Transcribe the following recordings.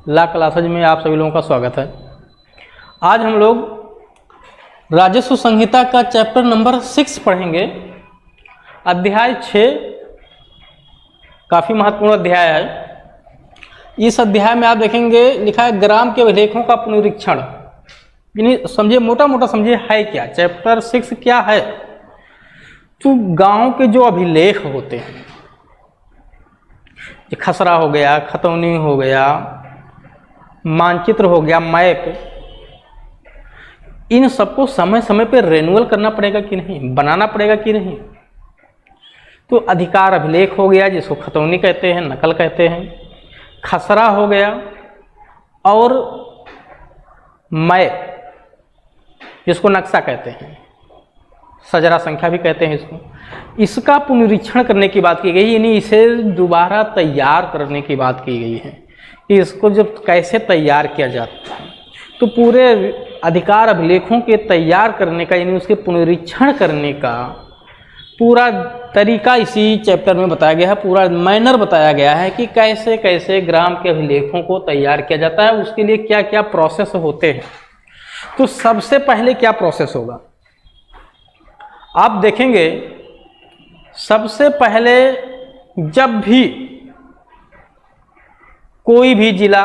ला classes में आप सभी लोगों का स्वागत है। आज हम लोग राजस्व संहिता का चैप्टर नंबर 6 पढ़ेंगे। अध्याय 6 काफ़ी महत्वपूर्ण अध्याय है। इस अध्याय में आप देखेंगे लिखा है ग्राम के अभिलेखों का पुनरीक्षण। यानी समझिए, मोटा मोटा समझिए है क्या चैप्टर 6 क्या है। तो गांव के जो अभिलेख होते हैं, खसरा हो गया, खतौनी हो गया, मानचित्र हो गया, मैप, इन सबको समय समय पर रेन्युअल करना पड़ेगा कि नहीं, बनाना पड़ेगा कि नहीं। तो अधिकार अभिलेख हो गया जिसको खतौनी कहते हैं, नकल कहते हैं, खसरा हो गया, और मैप जिसको नक्शा कहते हैं, सजरा संख्या भी कहते हैं इसको। इसका पुनरीक्षण करने की बात की गई, यानी इसे दोबारा तैयार करने की बात की गई है कि इसको जब कैसे तैयार किया जाता है। तो पूरे अधिकार अभिलेखों के तैयार करने का, यानी उसके पुनरीक्षण करने का पूरा तरीका इसी चैप्टर में बताया गया है। पूरा मैनर बताया गया है कि कैसे कैसे ग्राम के अभिलेखों को तैयार किया जाता है, उसके लिए क्या क्या प्रोसेस होते हैं। तो सबसे पहले क्या प्रोसेस होगा आप देखेंगे। सबसे पहले जब भी कोई भी जिला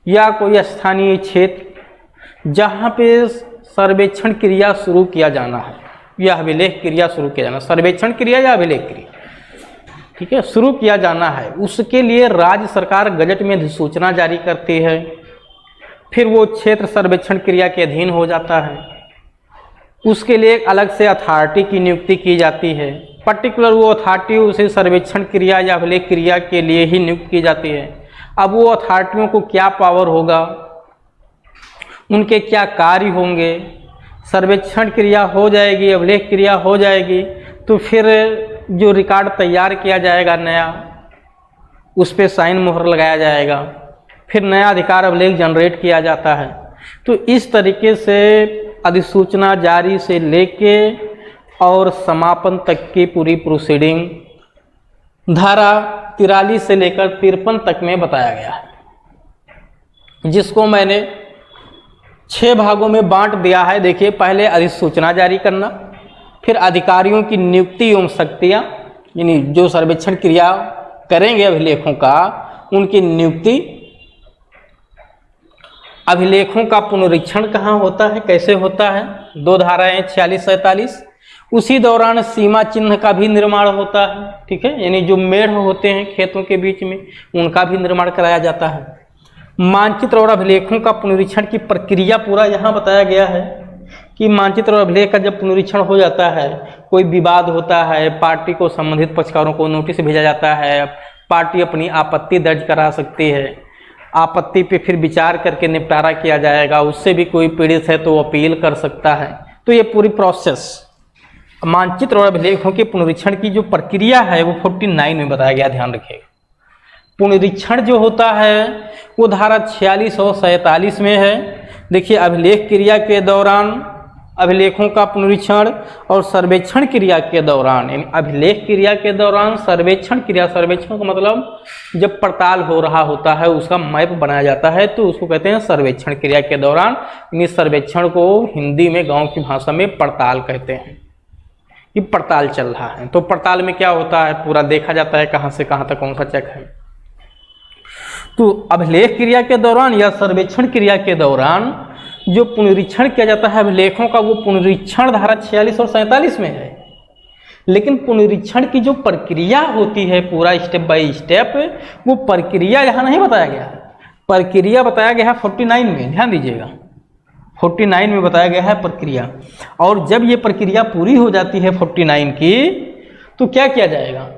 या कोई स्थानीय क्षेत्र जहाँ पे सर्वेक्षण क्रिया शुरू किया जाना है या अभिलेख क्रिया शुरू किया जाना, सर्वेक्षण क्रिया या अभिलेख क्रिया, ठीक है, शुरू किया जाना है, उसके लिए राज्य सरकार गजट में अधिसूचना जारी करती है। फिर वो क्षेत्र सर्वेक्षण क्रिया के अधीन हो जाता है। उसके लिए एक अलग से अथॉरिटी की नियुक्ति की जाती है। पर्टिकुलर वो अथॉरिटी उसे सर्वेक्षण क्रिया या अभिलेख क्रिया के लिए ही नियुक्त की जाती है। अब वो अथॉरिटियों को क्या पावर होगा, उनके क्या कार्य होंगे, सर्वेक्षण क्रिया हो जाएगी, अभिलेख क्रिया हो जाएगी, तो फिर जो रिकॉर्ड तैयार किया जाएगा नया, उस पर साइन मोहर लगाया जाएगा, फिर नया अधिकार अभिलेख जनरेट किया जाता है। तो इस तरीके से अधिसूचना जारी से लेके और समापन तक की पूरी प्रोसीडिंग धारा 43 से लेकर 53 तक में बताया गया है, जिसको मैंने 6 भागों में बांट दिया है। देखिए, पहले अधिसूचना जारी करना, फिर अधिकारियों की नियुक्ति एवं शक्तियाँ, यानी जो सर्वेक्षण क्रिया करेंगे अभिलेखों का, उनकी नियुक्ति, अभिलेखों का पुनरीक्षण कहाँ होता है, कैसे होता है, 2 धाराएं 46-47। उसी दौरान सीमा चिन्ह का भी निर्माण होता है, ठीक है, यानी जो मेढ़ होते हैं खेतों के बीच में, उनका भी निर्माण कराया जाता है। मानचित्र और अभिलेखों का पुनरीक्षण की प्रक्रिया पूरा यहाँ बताया गया है कि मानचित्र और अभिलेख का जब पुनरीक्षण हो जाता है, कोई विवाद होता है, पार्टी को, संबंधित पक्षकारों को नोटिस भेजा जाता है, पार्टी अपनी आपत्ति दर्ज करा सकती है, आपत्ति पे फिर विचार करके निपटारा किया जाएगा। उससे भी कोई पीड़ित है तो अपील कर सकता है। तो ये पूरी प्रोसेस मानचित्र और अभिलेखों के पुनरीक्षण की जो प्रक्रिया है वो 49 में बताया गया, ध्यान रखिएगा। पुनरीक्षण जो होता है वो धारा 46 और 47 में है। देखिए, अभिलेख क्रिया के दौरान अभिलेखों का पुनरीक्षण और सर्वेक्षण क्रिया के दौरान, यानी अभिलेख क्रिया के दौरान सर्वेक्षण क्रिया, सर्वेक्षण का मतलब जब पड़ताल हो रहा होता है, उसका मैप बनाया जाता है, तो उसको कहते हैं सर्वेक्षण क्रिया के दौरान। यानी सर्वेक्षण को हिंदी में, गांव की भाषा में पड़ताल कहते हैं कि पड़ताल चल रहा है। तो पड़ताल में क्या होता है, पूरा देखा जाता है कहाँ से कहाँ तक कौन सा चेक है। तो अभिलेख क्रिया के दौरान या सर्वेक्षण क्रिया के दौरान जो पुनरीक्षण किया जाता है अभिलेखों का, वो पुनरीक्षण धारा 46 और 47 में है। लेकिन पुनरीक्षण की जो प्रक्रिया होती है, पूरा स्टेप बाय स्टेप, वो प्रक्रिया यहाँ नहीं बताया गया है। प्रक्रिया बताया गया है 49 में, ध्यान दीजिएगा, 49 में बताया गया है प्रक्रिया। और जब ये प्रक्रिया पूरी हो जाती है 49 की, तो क्या किया जाएगा,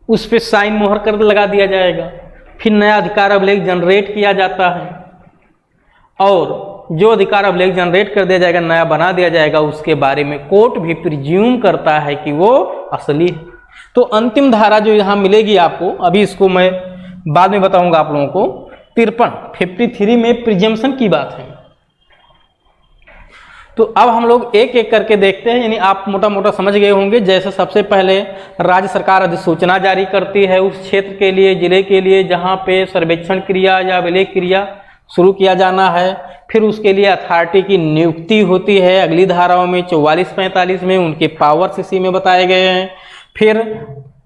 उस पर साइन मोहर कर लगा दिया जाएगा। फिर नया अधिकार अभिलेख जनरेट किया जाता है, और जो अधिकार अभिलेख जनरेट कर दिया जाएगा, नया बना दिया जाएगा, उसके बारे में कोर्ट भी प्रिज्यूम करता है कि वो असली है। तो अंतिम धारा जो यहाँ मिलेगी आपको, अभी इसको मैं बाद में बताऊंगा आप लोगों को, 53 में प्रिजम्पशन की बात है। तो अब हम लोग एक एक करके देखते हैं, यानी आप मोटा मोटा समझ गए होंगे। जैसे सबसे पहले राज्य सरकार अधिसूचना जारी करती है उस क्षेत्र के लिए, जिले के लिए जहाँ पे सर्वेक्षण क्रिया या अभिलेख क्रिया शुरू किया जाना है। फिर उसके लिए अथॉरिटी की नियुक्ति होती है, अगली धाराओं में 44-45 में उनके पावर्स इसी में बताए गए हैं। फिर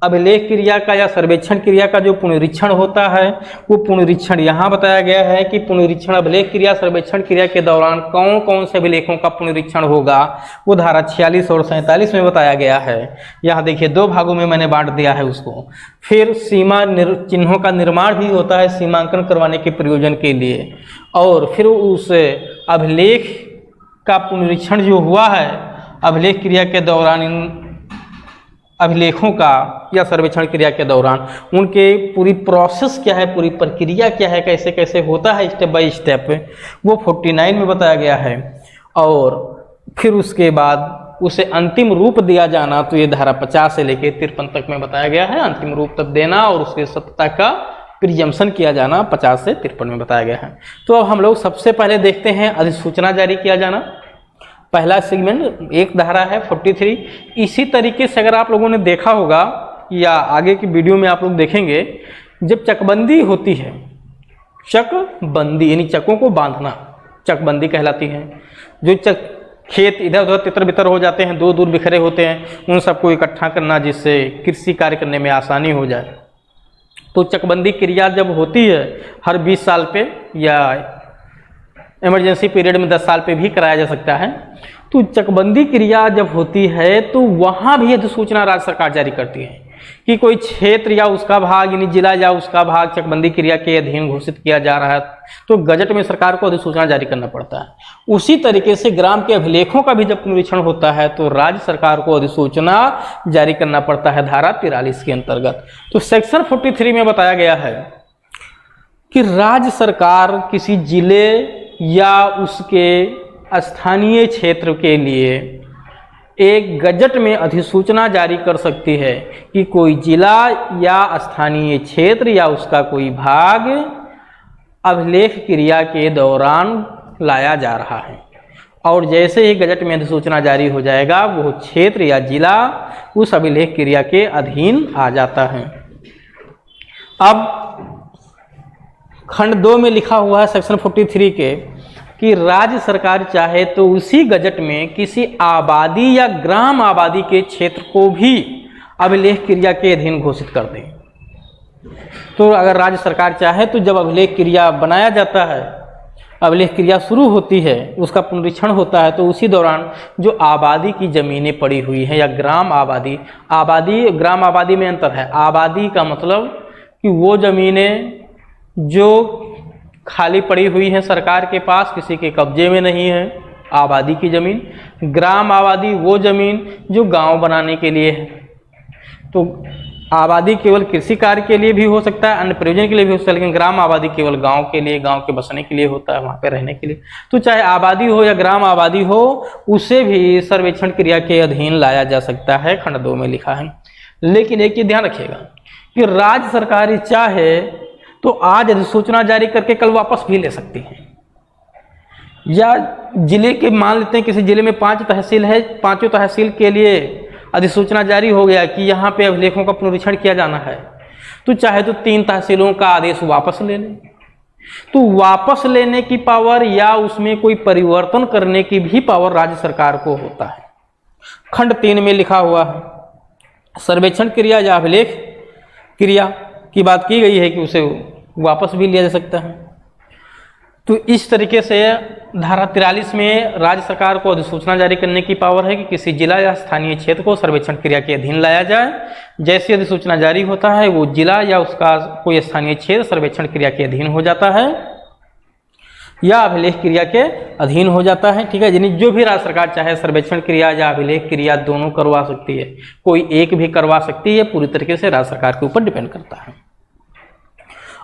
अभिलेख क्रिया का या सर्वेक्षण क्रिया का जो पुनरीक्षण होता है वो पुनरीक्षण यहाँ बताया गया है कि पुनरीक्षण अभिलेख क्रिया सर्वेक्षण क्रिया के दौरान कौन कौन से अभिलेखों का पुनरीक्षण होगा, वो धारा 46 और 47 में बताया गया है। यहाँ देखिए 2 भागों में मैंने बांट दिया है उसको। फिर सीमा चिन्हों का निर्माण भी होता है सीमांकन करवाने के प्रयोजन के लिए, और फिर उस अभिलेख का पुनरीक्षण जो हुआ है अभिलेख क्रिया के दौरान, इन अभिलेखों का या सर्वेक्षण क्रिया के दौरान उनके पूरी प्रोसेस क्या है, पूरी प्रक्रिया क्या है, कैसे कैसे होता है स्टेप बाय स्टेप, वो 49 में बताया गया है। और फिर उसके बाद उसे अंतिम रूप दिया जाना, तो ये धारा 50 से लेकर 53 तक में बताया गया है। अंतिम रूप तब देना और उसके सत्यता का प्रिजम्पशन किया जाना 50 से 53 में बताया गया है। तो अब हम लोग सबसे पहले देखते हैं अधिसूचना जारी किया जाना। पहला सेगमेंट एक धारा है 43। इसी तरीके से अगर आप लोगों ने देखा होगा या आगे की वीडियो में आप लोग देखेंगे, जब चकबंदी होती है, चकबंदी यानी चकों को बांधना चकबंदी कहलाती है। जो खेत इधर उधर तितर बितर हो जाते हैं, दूर दूर बिखरे होते हैं, उन सबको इकट्ठा करना जिससे कृषि कार्य करने में आसानी हो जाए। तो चकबंदी क्रिया जब होती है हर 20 साल पे या इमरजेंसी पीरियड में 10 साल पे भी कराया जा सकता है। तो चकबंदी क्रिया जब होती है तो वहाँ भी अधिसूचना राज्य सरकार जारी करती है कि कोई क्षेत्र या उसका भाग यानी जिला या उसका भाग चकबंदी क्रिया के अधीन घोषित किया जा रहा है, तो गजट में सरकार को अधिसूचना जारी करना पड़ता है। उसी तरीके से ग्राम के अभिलेखों का भी जब पुनरीक्षण होता है तो राज्य सरकार को अधिसूचना जारी करना पड़ता है धारा 43 के अंतर्गत। तो सेक्शन 43 में बताया गया है कि राज्य सरकार किसी जिले या उसके स्थानीय क्षेत्र के लिए एक गजट में अधिसूचना जारी कर सकती है कि कोई जिला या स्थानीय क्षेत्र या उसका कोई भाग अभिलेख क्रिया के दौरान लाया जा रहा है। और जैसे ही गजट में अधिसूचना जारी हो जाएगा वो क्षेत्र या जिला उस अभिलेख क्रिया के अधीन आ जाता है। अब खंड 2 में लिखा हुआ है सेक्शन 43 के कि राज्य सरकार चाहे तो उसी गजट में किसी आबादी या ग्राम आबादी के क्षेत्र को भी अभिलेख क्रिया के अधीन घोषित कर दे। तो अगर राज्य सरकार चाहे तो जब अभिलेख क्रिया बनाया जाता है, अभिलेख क्रिया शुरू होती है, उसका पुनरीक्षण होता है, तो उसी दौरान जो आबादी की ज़मीनें पड़ी हुई हैं या ग्राम आबादी, आबादी ग्राम आबादी में अंतर है। आबादी का मतलब कि वो ज़मीनें जो खाली पड़ी हुई है सरकार के पास, किसी के कब्जे में नहीं है, आबादी की ज़मीन। ग्राम आबादी वो ज़मीन जो गांव बनाने के लिए है। तो आबादी केवल कृषि कार्य के लिए भी हो सकता है, अन्य प्रयोजन के लिए भी हो सकता है, लेकिन ग्राम आबादी केवल गांव के लिए, गांव के बसने के लिए होता है, वहाँ पे रहने के लिए। तो चाहे आबादी हो या ग्राम आबादी हो, उसे भी सर्वेक्षण क्रिया के अधीन लाया जा सकता है, खंड 2 में लिखा है। लेकिन एक चीज ध्यान रखिएगा कि राज्य सरकार चाहे तो आज अधिसूचना जारी करके कल वापस भी ले सकती है। या जिले के, मान लेते हैं किसी जिले में 5 तहसील है, 5 तहसील के लिए अधिसूचना जारी हो गया कि यहाँ पे अभिलेखों का पुनरीक्षण किया जाना है, तो चाहे तो 3 तहसीलों का आदेश वापस ले लें। तो वापस लेने की पावर या उसमें कोई परिवर्तन करने की भी पावर राज्य सरकार को होता है। खंड 3 में लिखा हुआ है सर्वेक्षण क्रिया या अभिलेख क्रिया की बात की गई है कि उसे वापस भी लिया जा सकता है। तो इस तरीके से धारा 43 में राज्य सरकार को अधिसूचना जारी करने की पावर है कि किसी जिला या स्थानीय क्षेत्र को सर्वेक्षण क्रिया के अधीन लाया जाए। जैसी अधिसूचना जारी होता है वो जिला या उसका कोई स्थानीय क्षेत्र सर्वेक्षण क्रिया के अधीन हो जाता है या अभिलेख क्रिया के अधीन हो जाता है। ठीक है, यानी जो भी राज्य सरकार चाहे सर्वेक्षण क्रिया या अभिलेख क्रिया दोनों करवा सकती है, कोई एक भी करवा सकती है, पूरी तरीके से राज्य सरकार के ऊपर डिपेंड करता है।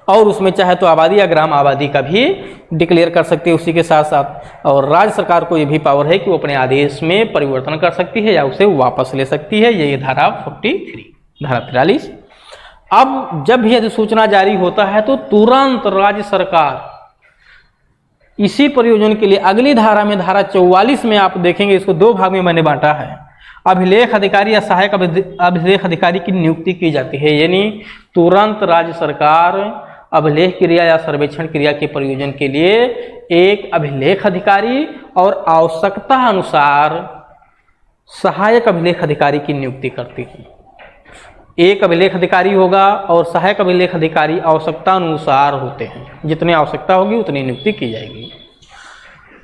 और उसमें चाहे तो आबादी या ग्राम आबादी का भी डिक्लेयर कर सकती है उसी के साथ साथ। और राज्य सरकार को ये भी पावर है कि वो अपने आदेश में परिवर्तन कर सकती है या उसे वापस ले सकती है। ये धारा 43, धारा 43। अब जब भी अधिसूचना जारी होता है तो तुरंत राज्य सरकार इसी प्रयोजन के लिए अगली धारा में, धारा 44 में आप देखेंगे, इसको दो भाग में मैंने बांटा है। अभिलेख अधिकारी या सहायक अभिलेख अधिकारी की नियुक्ति की जाती है, यानी तुरंत राज्य सरकार अभिलेख क्रिया या सर्वेक्षण क्रिया के प्रयोजन के लिए एक अभिलेख अधिकारी और आवश्यकता अनुसार सहायक अभिलेख अधिकारी की नियुक्ति करती है। एक अभिलेख अधिकारी होगा और सहायक अभिलेख अधिकारी आवश्यकता अनुसार होते हैं, जितनी आवश्यकता होगी उतनी नियुक्ति की जाएगी।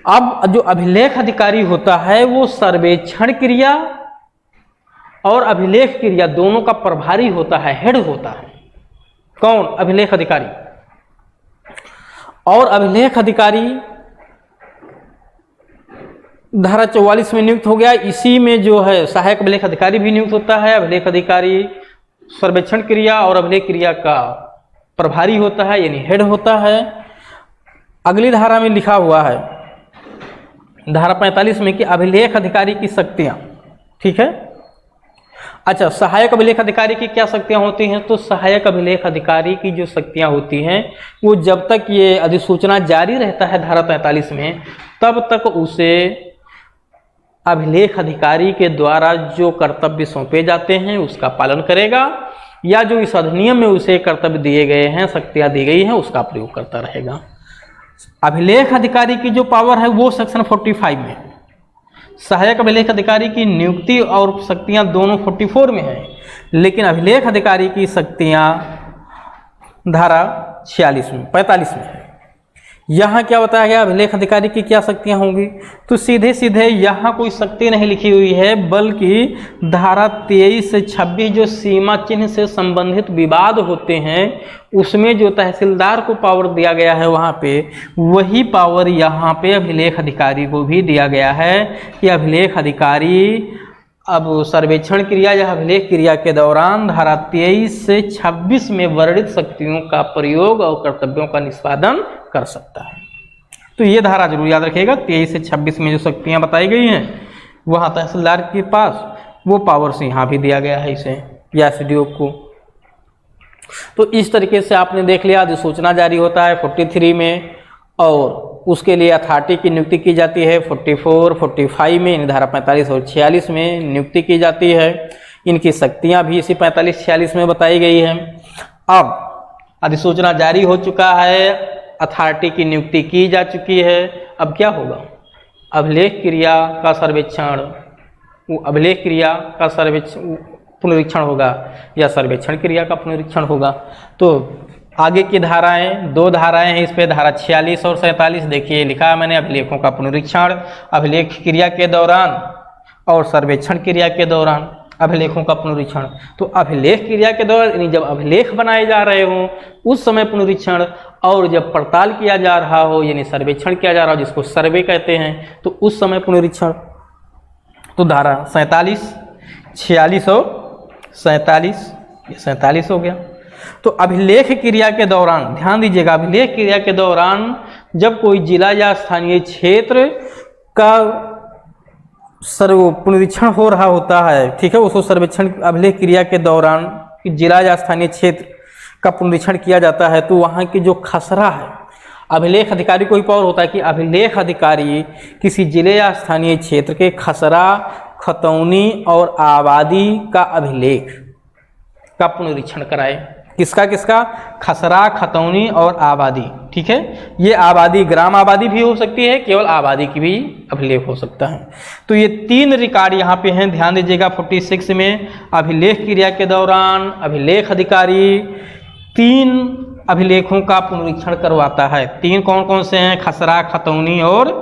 अब जो अभिलेख अधिकारी होता है वो सर्वेक्षण क्रिया और अभिलेख क्रिया दोनों का प्रभारी होता है, हेड होता है। कौन? अभिलेख अधिकारी। और अभिलेख अधिकारी धारा 44 में नियुक्त हो गया। इसी में जो है सहायक अभिलेख अधिकारी भी नियुक्त होता है। अभिलेख अधिकारी सर्वेक्षण क्रिया और अभिलेख क्रिया का प्रभारी होता है, यानी हेड होता है। अगली धारा में लिखा हुआ है, धारा 45 में, कि अभिलेख अधिकारी की शक्तियां, ठीक है। अच्छा, सहायक अभिलेख अधिकारी की क्या शक्तियां होती हैं? तो सहायक अभिलेख अधिकारी की जो शक्तियां होती हैं वो जब तक ये अधिसूचना जारी रहता है धारा 43 में, तब तक उसे अभिलेख अधिकारी के द्वारा जो कर्तव्य सौंपे जाते हैं उसका पालन करेगा, या जो इस अधिनियम में उसे कर्तव्य दिए गए हैं, शक्तियां दी गई हैं, उसका प्रयोग करता रहेगा। अभिलेख अधिकारी की जो पावर है वो सेक्शन 45 में, सहायक अभिलेख अधिकारी की नियुक्ति और शक्तियां दोनों 44 में है, लेकिन अभिलेख अधिकारी की शक्तियां धारा 45 में है। यहाँ क्या बताया गया अभिलेख अधिकारी की क्या शक्तियां होंगी? तो सीधे सीधे यहाँ कोई शक्ति नहीं लिखी हुई है, बल्कि धारा 23 से 26 जो सीमा चिन्ह से संबंधित विवाद होते हैं उसमें जो तहसीलदार को पावर दिया गया है, वहाँ पे वही पावर यहाँ पे अभिलेख अधिकारी को भी दिया गया है कि अभिलेख अधिकारी अब सर्वेक्षण क्रिया या अभिलेख क्रिया के दौरान धारा 23 से 26 में वर्णित शक्तियों का प्रयोग और कर्तव्यों का निष्पादन कर सकता है। तो ये धारा जरूर याद रखिएगा, 23 से 26 में जो शक्तियां बताई गई हैं वहां तहसीलदार के पास वो पावर्स यहाँ भी दिया गया है इसे, या एसडीओ को। तो इस तरीके से आपने देख लिया, अधिसूचना जारी होता है 43 में और उसके लिए अथॉरिटी की नियुक्ति की जाती है 44, 45 में, धारा 45 और 46 में नियुक्ति की जाती है। इनकी शक्तियां भी इसी 45, 46 में बताई गई हैं। अब अधिसूचना जारी हो चुका है, अथॉरिटी की नियुक्ति की जा चुकी है, अब क्या होगा? अभिलेख क्रिया का सर्वेक्षण, अभिलेख क्रिया का सर्वेक्षण पुनरीक्षण होगा या सर्वेक्षण क्रिया का पुनरीक्षण होगा। तो आगे की धाराएं, दो धाराएं हैं इस पे, धारा 46 और 47। देखिए लिखा है मैंने, अभिलेखों का पुनरीक्षण अभिलेख क्रिया के दौरान और सर्वेक्षण क्रिया के दौरान अभिलेखों का पुनरीक्षण। तो अभिलेख क्रिया के दौरान यानी जब अभिलेख बनाए जा रहे हों उस समय पुनरीक्षण, और जब पड़ताल किया जा रहा हो यानी सर्वेक्षण किया जा रहा हो जिसको सर्वे कहते हैं, तो उस समय पुनरीक्षण। तो धारा 47, 46 और 47, ये 47 हो गया। तो अभिलेख क्रिया के दौरान ध्यान दीजिएगा, अभिलेख क्रिया के दौरान जब कोई जिला या स्थानीय क्षेत्र का पुनरीक्षण हो रहा होता है, ठीक है, उसको सर्वेक्षण अभिलेख क्रिया के दौरान जिला या स्थानीय क्षेत्र का पुनरीक्षण किया जाता है, तो वहाँ की जो खसरा है, अभिलेख अधिकारी को ही पावर होता है कि अभिलेख अधिकारी किसी जिले या स्थानीय क्षेत्र के खसरा, खतौनी और आबादी का अभिलेख का पुनरीक्षण कराए। किसका किसका? खसरा, खतौनी और आबादी, ठीक है। ये आबादी ग्राम आबादी भी हो सकती है, केवल आबादी की भी अभिलेख हो सकता है। तो ये 3 रिकॉर्ड यहाँ पे हैं, ध्यान दीजिएगा। 46 में अभिलेख क्रिया के दौरान अभिलेख अधिकारी 3 अभिलेखों का पुनरीक्षण करवाता है। 3 कौन कौन से हैं? खसरा, खतौनी और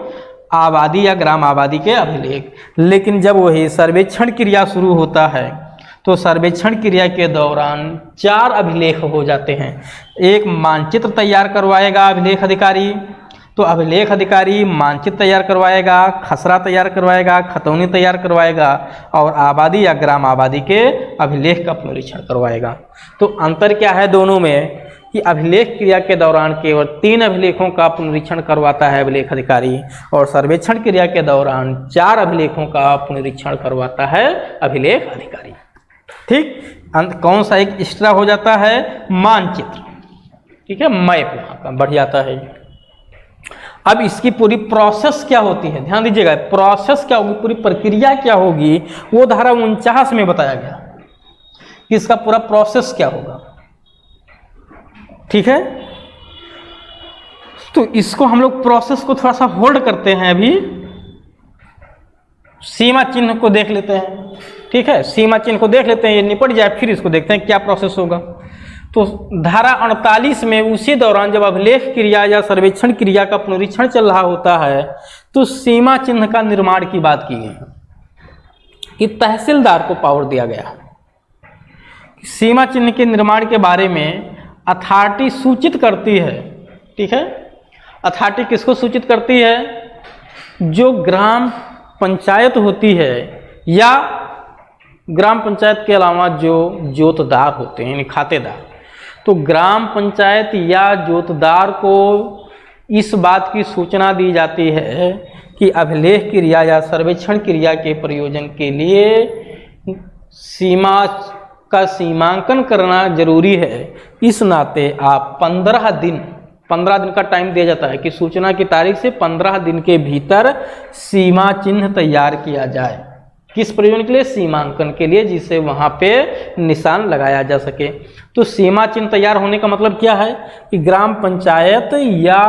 आबादी या ग्राम आबादी के अभिलेख। लेकिन जब वही सर्वेक्षण क्रिया शुरू होता है तो सर्वेक्षण क्रिया के दौरान 4 अभिलेख हो जाते हैं। एक मानचित्र तैयार करवाएगा अभिलेख अधिकारी, तो अभिलेख अधिकारी मानचित्र तैयार करवाएगा, खसरा तैयार करवाएगा, खतौनी तैयार करवाएगा और आबादी या ग्राम आबादी के अभिलेख का पुनरीक्षण करवाएगा। तो अंतर क्या है दोनों में कि अभिलेख क्रिया के दौरान केवल 3 अभिलेखों का पुनरीक्षण करवाता है अभिलेख अधिकारी, और सर्वेक्षण क्रिया के दौरान 4 अभिलेखों का पुनरीक्षण करवाता है अभिलेख अधिकारी। ठीक, कौन सा एक एक्स्ट्रा हो जाता है? मानचित्र, ठीक है, मैप वहाँ का बढ़ जाता है। अब इसकी पूरी प्रोसेस क्या होती है, ध्यान दीजिएगा, प्रोसेस क्या होगी, पूरी प्रक्रिया क्या होगी, वो धारा 49 में बताया गया कि इसका पूरा प्रोसेस क्या होगा। ठीक है, तो इसको हम लोग प्रोसेस को थोड़ा सा होल्ड करते हैं, अभी सीमा चिन्ह को देख लेते हैं। ठीक है, सीमा चिन्ह को देख लेते हैं, ये निपट जाए फिर इसको देखते हैं क्या प्रोसेस होगा। तो धारा 48 में उसी दौरान जब अभिलेख क्रिया या सर्वेक्षण क्रिया का पुनरीक्षण चल रहा होता है तो सीमा चिन्ह का निर्माण की बात की गई है कि तहसीलदार को पावर दिया गया। सीमा चिन्ह के निर्माण के बारे में अथॉरिटी सूचित करती है। ठीक है, अथॉरिटी किसको सूचित करती है? जो ग्राम पंचायत होती है या ग्राम पंचायत के अलावा जो जोतदार होते हैं यानी खातेदार, तो ग्राम पंचायत या जोतदार को इस बात की सूचना दी जाती है कि अभिलेख क्रिया या सर्वेक्षण क्रिया के प्रयोजन के लिए सीमा का सीमांकन करना जरूरी है। इस नाते आप 15 दिन का टाइम दिया जाता है कि सूचना की तारीख से 15 दिन के भीतर सीमा चिन्ह तैयार किया जाए। किस प्रयोजन के लिए? सीमांकन के लिए, जिससे वहां पे निशान लगाया जा सके। तो सीमा चिन्ह तैयार होने का मतलब क्या है कि ग्राम पंचायत या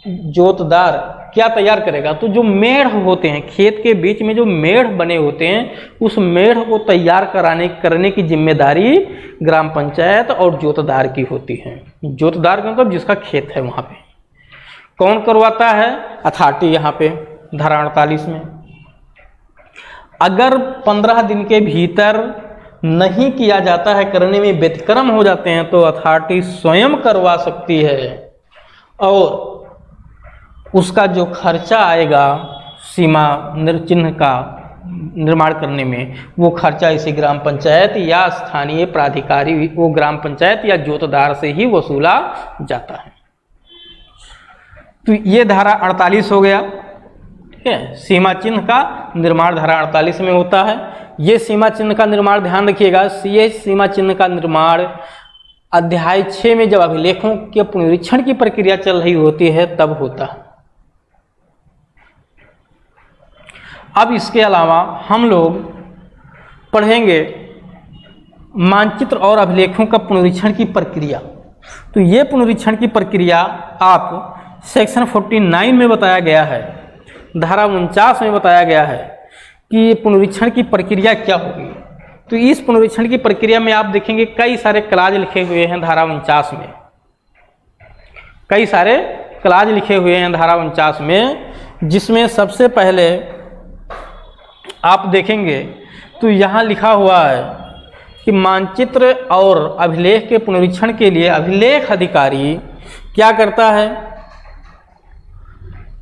जोतदार क्या तैयार करेगा? तो जो मेढ़ होते हैं, खेत के बीच में जो मेढ़ बने होते हैं, उस मेढ़ को तैयार करने की जिम्मेदारी ग्राम पंचायत और जोतदार की होती है। जोतदार का मतलब जिसका खेत है वहां पे। कौन करवाता है? अथॉरिटी। यहाँ पे धारा 48 में अगर 15 दिन के भीतर नहीं किया जाता है, करने में व्यतिक्रम हो जाते हैं, तो अथॉरिटी स्वयं करवा सकती है और उसका जो खर्चा आएगा सीमा चिन्ह का निर्माण करने में, वो खर्चा इसी ग्राम पंचायत या स्थानीय प्राधिकारी, वो ग्राम पंचायत या जोतदार से ही वसूला जाता है। तो ये धारा 48 हो गया। ठीक है, सीमा चिन्ह का निर्माण धारा 48 में होता है। ये सीमा चिन्ह का निर्माण, ध्यान रखिएगा, ये सीमा चिन्ह का निर्माण अध्याय 6 में जब अभिलेखों के पुनरीक्षण की प्रक्रिया चल रही होती है तब होता है। अब इसके अलावा हम लोग पढ़ेंगे मानचित्र और अभिलेखों का पुनरीक्षण की प्रक्रिया। तो ये पुनरीक्षण की प्रक्रिया आप सेक्शन 49 में बताया गया है, धारा 49 में बताया गया है कि पुनरीक्षण की प्रक्रिया क्या होगी। तो इस पुनरीक्षण की प्रक्रिया में आप देखेंगे कई सारे क्लाज लिखे हुए हैं धारा 49 में, कई सारे क्लाज लिखे हुए हैं धारा 49 में, जिसमें सबसे पहले आप देखेंगे तो यहाँ लिखा हुआ है कि मानचित्र और अभिलेख के पुनरीक्षण के लिए अभिलेख अधिकारी क्या करता है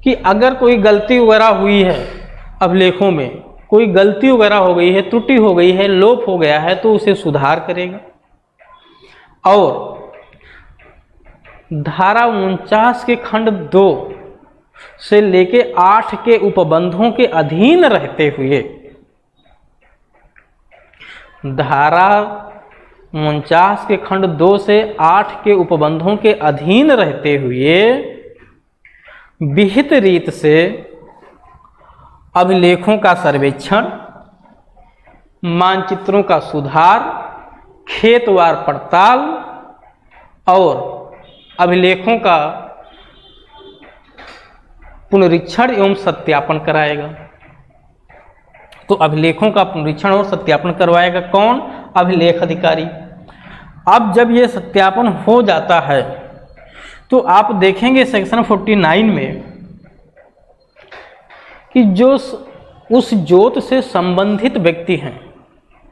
कि अगर कोई गलती वगैरह हुई है, अभिलेखों में कोई गलती वगैरह हो गई है, त्रुटि हो गई है, लोप हो गया है, तो उसे सुधार करेगा। और धारा 49 के खंड 2 से लेके 8 के उपबंधों के अधीन रहते हुए, धारा 49 के खंड 2 से 8 के उपबंधों के अधीन रहते हुए विहित रीत से अभिलेखों का सर्वेक्षण, मानचित्रों का सुधार, खेतवार पड़ताल और अभिलेखों का पुनरीक्षण एवं सत्यापन कराएगा। तो अभिलेखों का पुनरीक्षण और सत्यापन करवाएगा कौन? अभिलेख अधिकारी। अब जब ये सत्यापन हो जाता है तो आप देखेंगे सेक्शन 49 में कि जो उस जोत से संबंधित व्यक्ति हैं,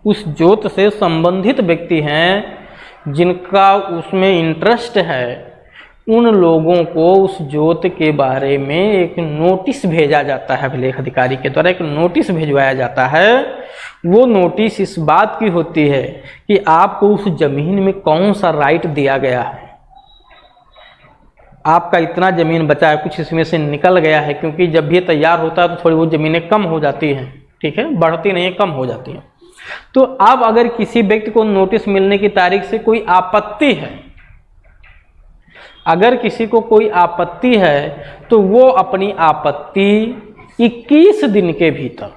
उस जोत से संबंधित व्यक्ति हैं जिनका उसमें इंटरेस्ट है, उन लोगों को उस जोत के बारे में एक नोटिस भेजा जाता है, अभिलेख अधिकारी के द्वारा एक नोटिस भिजवाया जाता है। वो नोटिस इस बात की होती है कि आपको उस जमीन में कौन सा राइट दिया गया है, आपका इतना ज़मीन बचा है, कुछ इसमें से निकल गया है, क्योंकि जब भी तैयार होता है तो थोड़ी बहुत ज़मीनें कम हो जाती हैं, ठीक है, बढ़ती नहीं है, कम हो जाती हैं। तो अब अगर किसी व्यक्ति को नोटिस मिलने की तारीख से कोई आपत्ति है अगर किसी को कोई आपत्ति है तो वो अपनी आपत्ति 21 दिन के भीतर,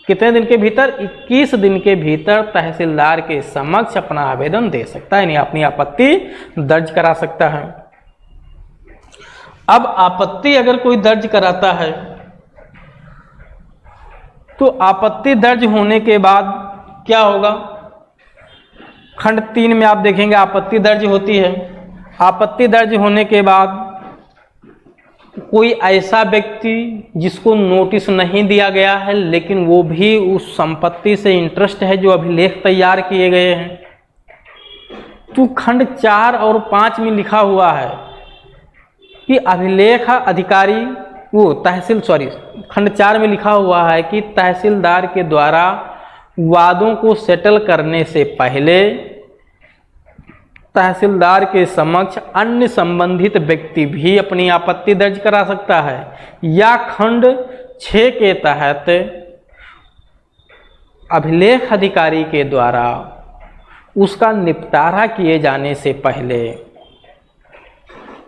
कितने दिन के भीतर? 21 दिन के भीतर तहसीलदार के समक्ष अपना आवेदन दे सकता है, यानी अपनी आपत्ति दर्ज करा सकता है। अब आपत्ति अगर कोई दर्ज कराता है तो आपत्ति दर्ज होने के बाद क्या होगा? खंड 3 में आप देखेंगे आपत्ति दर्ज होती है। आपत्ति दर्ज होने के बाद कोई ऐसा व्यक्ति जिसको नोटिस नहीं दिया गया है लेकिन वो भी उस संपत्ति से इंटरेस्ट है, जो अभिलेख तैयार किए गए हैं, तो खंड 4 और 5 में लिखा हुआ है कि अभिलेख अधिकारी खंड 4 में लिखा हुआ है कि तहसीलदार के द्वारा वादों को सेटल करने से पहले तहसीलदार के समक्ष अन्य संबंधित व्यक्ति भी अपनी आपत्ति दर्ज करा सकता है, या खंड 6 के तहत अभिलेख अधिकारी के द्वारा उसका निपटारा किए जाने से पहले,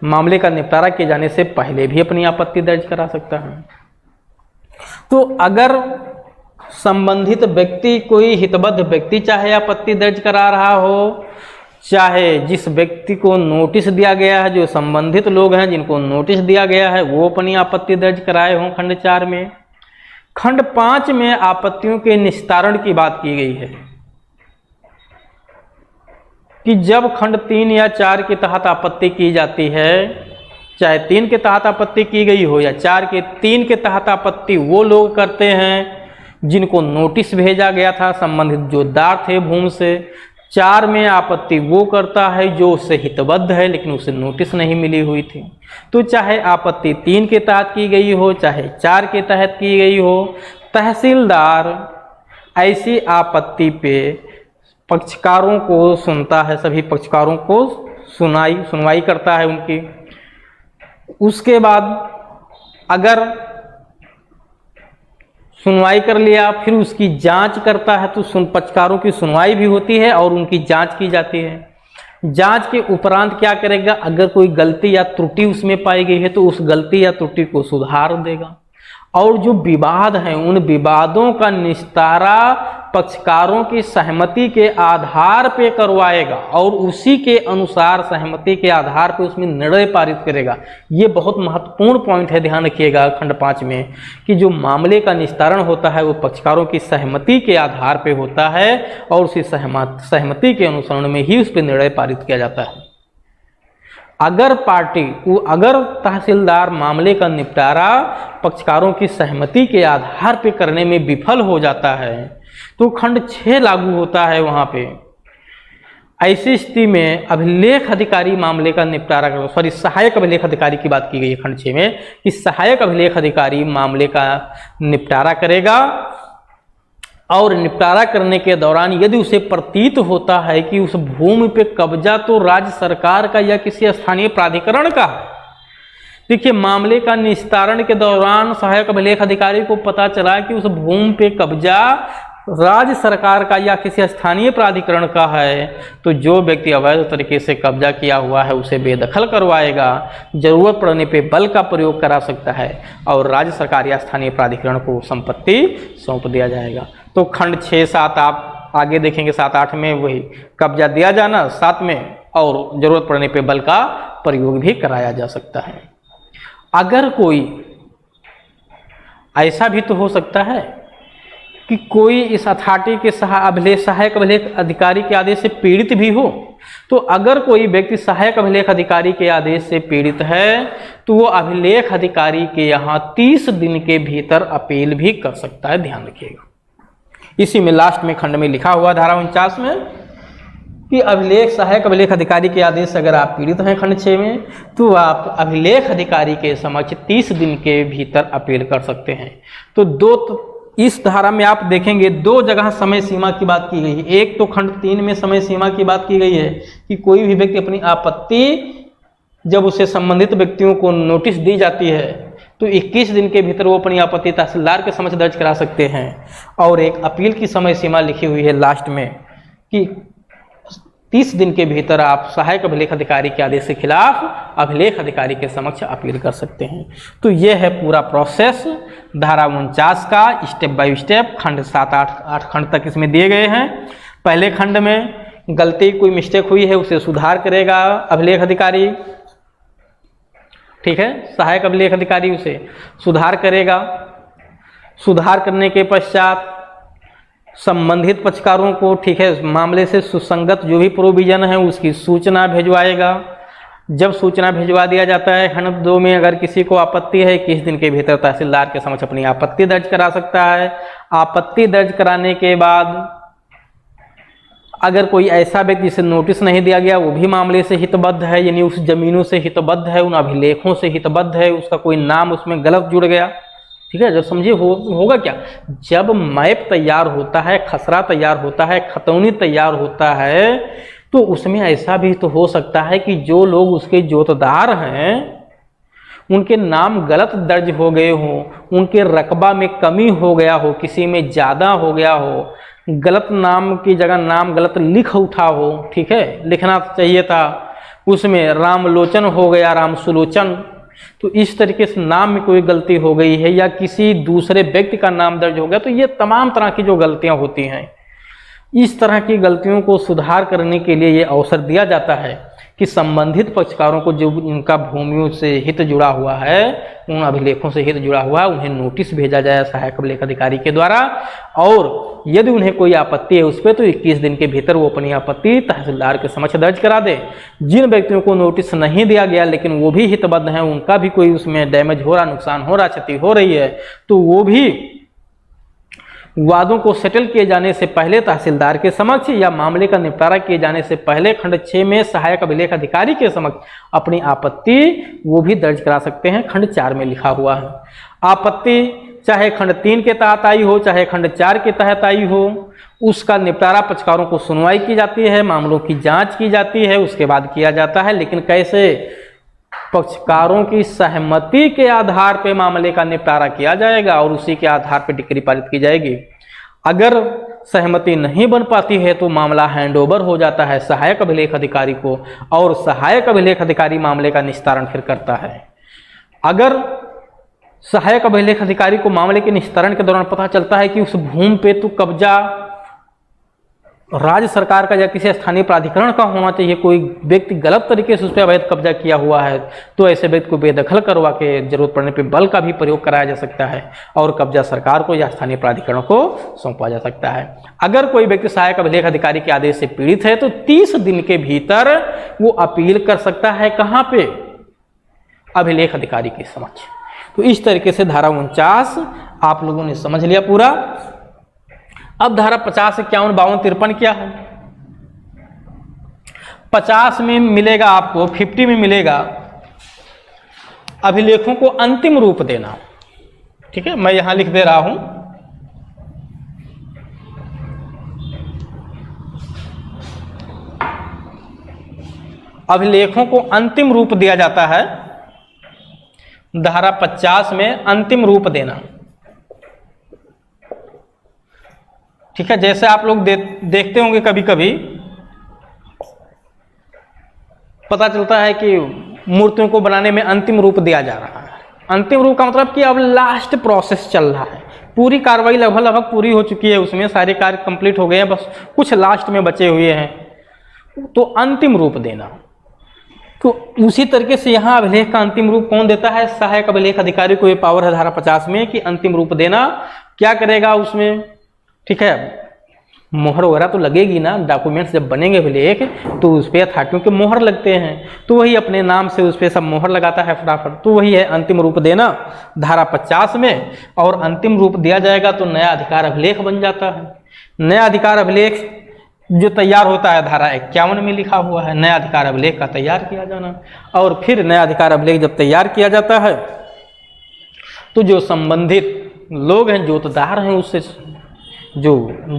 मामले का निपटारा किए जाने से पहले भी अपनी आपत्ति दर्ज करा सकता है। तो अगर संबंधित व्यक्ति, कोई हितबद्ध व्यक्ति चाहे आपत्ति दर्ज करा रहा हो, चाहे जिस व्यक्ति को नोटिस दिया गया है, जो संबंधित लोग हैं जिनको नोटिस दिया गया है, वो अपनी आपत्ति दर्ज कराए हों खंड 4 में। खंड 5 में आपत्तियों के निस्तारण की बात की गई है कि जब खंड 3 या 4 के तहत आपत्ति की जाती है, चाहे 3 के तहत आपत्ति की गई हो या 3 के तहत आपत्ति वो लोग करते हैं जिनको नोटिस भेजा गया था, संबंधित जो दार थे भूमि से। 4 में आपत्ति वो करता है जो उससे हितबद्ध है लेकिन उसे नोटिस नहीं मिली हुई थी। तो चाहे आपत्ति 3 के तहत की गई हो चाहे 4 के तहत की गई हो, तहसीलदार ऐसी आपत्ति पे पक्षकारों को सुनता है, सभी पक्षकारों को सुनवाई करता है उनकी। उसके बाद अगर सुनवाई कर लिया, फिर उसकी जांच करता है, तो पक्षकारों की सुनवाई भी होती है और उनकी जांच की जाती है। जांच के उपरांत क्या करेगा? अगर कोई गलती या त्रुटि उसमें पाई गई है तो उस गलती या त्रुटि को सुधार देगा, और जो विवाद हैं उन विवादों का निस्तारा पक्षकारों की सहमति के आधार पे करवाएगा और उसी के अनुसार सहमति के आधार पे उसमें निर्णय पारित करेगा। ये बहुत महत्वपूर्ण पॉइंट है, ध्यान रखिएगा खंड 5 में कि जो मामले का निस्तारण होता है वो पक्षकारों की सहमति के आधार पे होता है और उसी सहमति के अनुसरण में ही उस पर निर्णय पारित किया जाता है। अगर तहसीलदार मामले का निपटारा पक्षकारों की सहमति के आधार पर करने में विफल हो जाता है तो खंड 6 लागू होता है वहां पे। ऐसी स्थिति में अभिलेख अधिकारी मामले का निपटारा करेगा। सहायक अभिलेख अधिकारी की बात की गई है खंड 6 में कि सहायक अभिलेख अधिकारी मामले का निपटारा करेगा, और निपटारा करने के दौरान यदि उसे प्रतीत होता है कि उस भूमि पे कब्जा तो राज्य सरकार का या किसी स्थानीय प्राधिकरण का है। देखिए, मामले का निस्तारण के दौरान सहायक अभिलेख अधिकारी को पता चला कि उस भूमि पे कब्जा राज्य सरकार का या किसी स्थानीय प्राधिकरण का है, तो जो व्यक्ति अवैध तरीके से कब्जा किया हुआ है उसे बेदखल करवाएगा, जरूरत पड़ने पे बल का प्रयोग करा सकता है और राज्य सरकार या स्थानीय प्राधिकरण को संपत्ति सौंप दिया जाएगा। तो खंड 6, 7 आप आगे देखेंगे, 7, 8 में वही कब्जा दिया जाना, 7 में और जरूरत पड़ने पे बल का प्रयोग भी कराया जा सकता है। अगर कोई ऐसा भी तो हो सकता है कि कोई इस अथॉरिटी के सहायक अभिलेख अधिकारी के आदेश से पीड़ित भी हो, तो अगर कोई व्यक्ति सहायक अभिलेख अधिकारी के आदेश से पीड़ित है तो वो अभिलेख अधिकारी के यहाँ 30 दिन के भीतर अपील भी कर सकता है। ध्यान रखिएगा, इसी में लास्ट में खंड में लिखा हुआ धारा 49 में कि सहायक अभिलेख अधिकारी के आदेश से अगर आप पीड़ित हैं खंड 6 में, तो आप अभिलेख अधिकारी के समक्ष 30 दिन के भीतर अपील कर सकते हैं। तो इस धारा में आप देखेंगे 2 जगह समय सीमा की बात की गई है। एक तो खंड 3 में समय सीमा की बात की गई है कि कोई भी व्यक्ति अपनी आपत्ति जब उसे संबंधित व्यक्तियों को नोटिस दी जाती है तो 21 दिन के भीतर वो अपनी आपत्ति तहसीलदार के समक्ष दर्ज करा सकते हैं। और एक अपील की समय सीमा लिखी हुई है लास्ट में कि 30 दिन के भीतर आप सहायक अभिलेख अधिकारी के आदेश के खिलाफ अभिलेख अधिकारी के समक्ष अपील कर सकते हैं। तो ये है पूरा प्रोसेस धारा 49 का, स्टेप बाय स्टेप। खंड 7-8 खंड तक इसमें दिए गए हैं। पहले खंड में गलती कोई मिस्टेक हुई है उसे सुधार करेगा अभिलेख अधिकारी, ठीक है, सहायक अभिलेख अधिकारी उसे सुधार करेगा। सुधार करने के पश्चात संबंधित पक्षकारों को, ठीक है, मामले से सुसंगत जो भी प्रोविजन है उसकी सूचना भिजवाएगा। जब सूचना भिजवा दिया जाता है खंड 2 में, अगर किसी को आपत्ति है 21 दिन के भीतर तहसीलदार के समक्ष अपनी आपत्ति दर्ज करा सकता है। आपत्ति दर्ज कराने के बाद अगर कोई ऐसा व्यक्ति जिसे नोटिस नहीं दिया गया वो भी मामले से हितबद्ध है, यानी उस जमीनों से हितबद्ध है, उन अभिलेखों से हितबद्ध है, उसका कोई नाम उसमें गलत जुड़ गया, ठीक है, जब समझिए होगा क्या, जब मैप तैयार होता है, खसरा तैयार होता है, खतौनी तैयार होता है, तो उसमें ऐसा भी तो हो सकता है कि जो लोग उसके जोतदार हैं उनके नाम गलत दर्ज हो गए हो, उनके रकबा में कमी हो गया हो, किसी में ज़्यादा हो गया हो, गलत नाम की जगह नाम गलत लिख उठा हो, ठीक है, लिखना चाहिए था, उसमें रामलोचन हो गया राम सुलोचन। तो इस तरीके से नाम में कोई गलती हो गई है या किसी दूसरे व्यक्ति का नाम दर्ज हो गया, तो ये तमाम तरह की जो गलतियां होती हैं, इस तरह की गलतियों को सुधार करने के लिए ये अवसर दिया जाता है कि संबंधित पक्षकारों को जो उनका भूमियों से हित जुड़ा हुआ है, उन अभिलेखों से हित जुड़ा हुआ है, उन्हें नोटिस भेजा जाए सहायक अभिलेख अधिकारी के द्वारा, और यदि उन्हें कोई आपत्ति है उस पर तो 21 दिन के भीतर वो अपनी आपत्ति तहसीलदार के समक्ष दर्ज करा दे। जिन व्यक्तियों को नोटिस नहीं दिया गया लेकिन वो भी हितबद्ध हैं, उनका भी कोई उसमें डैमेज हो रहा, नुकसान हो रहा, क्षति हो रही है, तो वो भी वादों को सेटल किए जाने से पहले तहसीलदार के समक्ष या मामले का निपटारा किए जाने से पहले खंड 6 में सहायक अभिलेख अधिकारी के समक्ष अपनी आपत्ति वो भी दर्ज करा सकते हैं। खंड 4 में लिखा हुआ है आपत्ति चाहे खंड 3 के तहत आई हो चाहे खंड 4 के तहत आई हो, उसका निपटारा पक्षकारों को सुनवाई की जाती है, मामलों की जांच की जाती है, उसके बाद किया जाता है। लेकिन कैसे? पक्षकारों की सहमति के आधार पर मामले का निपटारा किया जाएगा और उसी के आधार पर डिक्री पारित की जाएगी। अगर सहमति नहीं बन पाती है तो मामला हैंडओवर हो जाता है सहायक अभिलेख अधिकारी को और सहायक अभिलेख अधिकारी मामले का निस्तारण फिर करता है। अगर सहायक अभिलेख अधिकारी को मामले के निस्तारण के दौरान पता चलता है कि उस भूमि पे तो कब्जा राज्य सरकार का या किसी स्थानीय प्राधिकरण का होना चाहिए, कोई व्यक्ति गलत तरीके से उस पर अवैध कब्जा किया हुआ है, तो ऐसे व्यक्ति को बेदखल करवा के जरूरत पड़ने पर बल का भी प्रयोग कराया जा सकता है और कब्जा सरकार को या स्थानीय प्राधिकरण को सौंपा जा सकता है। अगर कोई व्यक्ति सहायक अभिलेख अधिकारी के आदेश से पीड़ित है तो 30 दिन के भीतर वो अपील कर सकता है। कहाँ पे? अभिलेख अधिकारी के समक्ष। तो इस तरीके से धारा 49 आप लोगों ने समझ लिया पूरा। अब धारा 50, 51, 52, 53 क्या है? 50 में मिलेगा आपको, 50 में मिलेगा अभिलेखों को अंतिम रूप देना। ठीक है, मैं यहां लिख दे रहा हूं, अभिलेखों को अंतिम रूप दिया जाता है। धारा 50 में अंतिम रूप देना। ठीक है, जैसे आप लोग देखते होंगे कभी कभी पता चलता है कि मूर्तियों को बनाने में अंतिम रूप दिया जा रहा है। अंतिम रूप का मतलब कि अब लास्ट प्रोसेस चल रहा है, पूरी कार्रवाई लगभग पूरी हो चुकी है, उसमें सारे कार्य कंप्लीट हो गए हैं, बस कुछ लास्ट में बचे हुए हैं, तो अंतिम रूप देना। तो उसी तरीके से यहाँ अभिलेख का अंतिम रूप कौन देता है? सहायक अभिलेख अधिकारी को ये पावर है धारा 50 में कि अंतिम रूप देना। क्या करेगा उसमें? ठीक है, मोहर वगैरह तो लगेगी ना, डॉक्यूमेंट्स जब बनेंगे अभिलेख तो उस पर अथॉरिटियों के मोहर लगते हैं, तो वही अपने नाम से उस पर सब मोहर लगाता है फटाफट। तो वही है अंतिम रूप देना धारा 50 में। और अंतिम रूप दिया जाएगा तो नया अधिकार अभिलेख बन जाता है। नया अधिकार अभिलेख जो तैयार होता है धारा 51 में लिखा हुआ है, नया अधिकार अभिलेख का तैयार किया जाना। और फिर नया अधिकार अभिलेख जब तैयार किया जाता है तो जो संबंधित लोग हैं, जोतदार हैं, उससे जो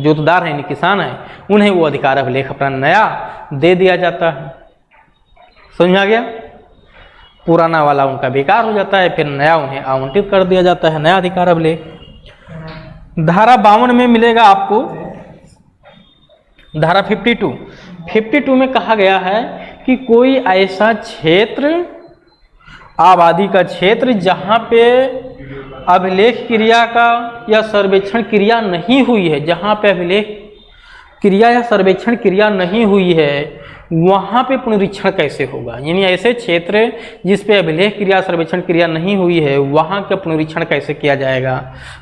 जोतदार हैं, किसान हैं, उन्हें वो अधिकार अभिलेख अपना नया दे दिया जाता है। समझ आ गया? पुराना वाला उनका बेकार हो जाता है, फिर नया उन्हें आवंटित कर दिया जाता है, नया अधिकार अभिलेख। धारा 52 में मिलेगा आपको धारा 52। 52 में कहा गया है कि कोई ऐसा क्षेत्र, आबादी का क्षेत्र जहाँ पे अभिलेख क्रिया का या सर्वेक्षण क्रिया नहीं हुई है, जहाँ पे अभिलेख क्रिया या सर्वेक्षण क्रिया नहीं हुई है, वहाँ पे पुनरीक्षण कैसे होगा। यानी ऐसे क्षेत्र जिस पे अभिलेख क्रिया सर्वेक्षण क्रिया नहीं हुई है, वहाँ का पुनरीक्षण कैसे किया जाएगा।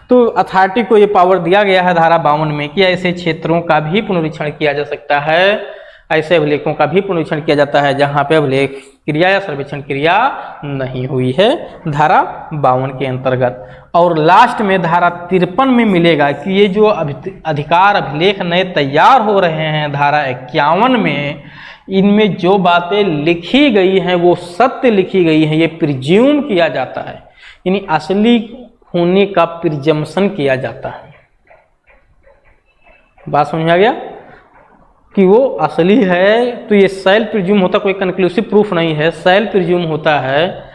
तो अथॉरिटी को ये पावर दिया गया है धारा 52 में कि ऐसे क्षेत्रों का भी पुनरीक्षण किया जा सकता है, ऐसे अभिलेखों का भी पुनरीक्षण किया जाता है जहाँ पे अभिलेख क्रिया या सर्वेक्षण क्रिया नहीं हुई है, धारा 52 के अंतर्गत। और लास्ट में धारा 53 में मिलेगा कि ये जो अधिकार अभिलेख नए तैयार हो रहे हैं धारा 51 में, इनमें जो बातें लिखी गई हैं वो सत्य लिखी गई हैं, ये प्रिज्यूम किया जाता है, यानी असली होने का प्रिजम्पशन किया जाता है। बात समझ आ गया कि वो असली है, तो ये सेल्फ प्रिज्यूम होता, कोई कंक्लूसिव प्रूफ नहीं है, सेल्फ प्रिज्यूम होता है।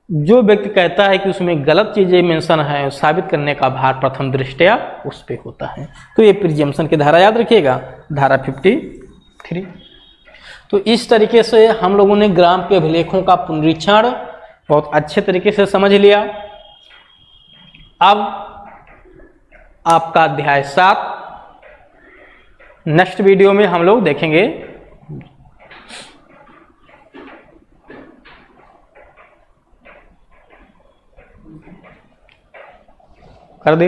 जो व्यक्ति कहता है कि उसमें गलत चीजें मेंशन है, साबित करने का भार प्रथम दृष्टया उस पे होता है। तो ये प्रिजम्पशन की धारा याद रखिएगा, धारा 53। तो इस तरीके से हम लोगों ने ग्राम के अभिलेखों का पुनरीक्षण बहुत अच्छे तरीके से समझ लिया। अब आपका अध्याय 7 नेक्स्ट वीडियो में हम लोग देखेंगे। कर दे।